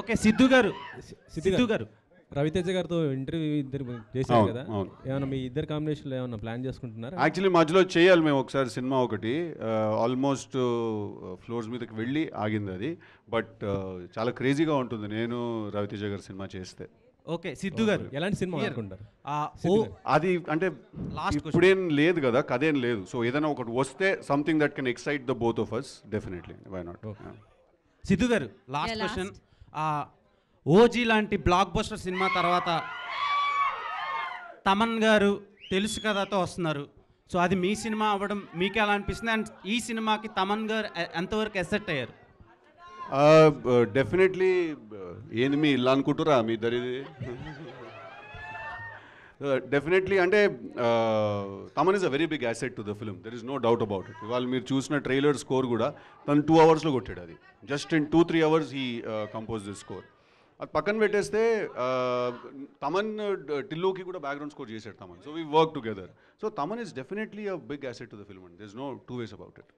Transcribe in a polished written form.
Okay Siddhu గారు, సిద్ధు గారు రవితేజ గారితో ఇంటర్వ్యూ ఇద్దరు చేశారు కదా, ఏమన్నా మీ ఇద్దరు కాంబినేషన్లో ఏమన్నా ప్లాన్ చేసుకుంటున్నారా? యాక్చువల్లీ మధ్యలో చేయాలి మేము ఒకసారి సినిమా ఒకటి, ఆల్మోస్ట్ ఫ్లోర్స్ మీదకి వెళ్ళి ఆగింది అది. బట్ చాలా క్రేజీగా ఉంటుంది నేను రవితేజ గారి సినిమా చేస్తే. ఓకే సిద్ధు గారు ఎలాంటి సినిమా అనుకుంటారు? అది అంటే ఇప్పుడేం లేదు కదా, కథేం లేదు. సో ఏదైనా ఒకటి వస్తే something that can excite the both of us, definitely why not. Siddhu garu last question, OG లాంటి బ్లాక్ బస్టర్ సినిమా తర్వాత తమన్ గారు తెలుసు కథతో వస్తున్నారు. సో అది మీ సినిమా అవ్వడం మీకు ఎలా అనిపిస్తుంది? అండ్ ఈ సినిమాకి తమన్ గారు ఎంతవరకు ఎసెట్ అయ్యారు? డెఫినెట్లీ. ఏంది మీ ఇల్లు అనుకుంటురా మీ ఇద్దరిది? డెఫినెట్లీ. అంటే Thaman is a very big asset to the film, there is no doubt about it. ఇవాళ మీరు చూసిన ట్రైలర్ స్కోర్ కూడా తను 2 అవర్స్లో కొట్టాడు. అది just in 2-3 hours he compose this score. అది పక్కన పెట్టేస్తే తమన్ టిల్లుకి కూడా బ్యాక్గ్రౌండ్ స్కోర్ చేశాడు Thaman. So we work together. So Thaman is definitely a big asset to the film and there is no two ways about it.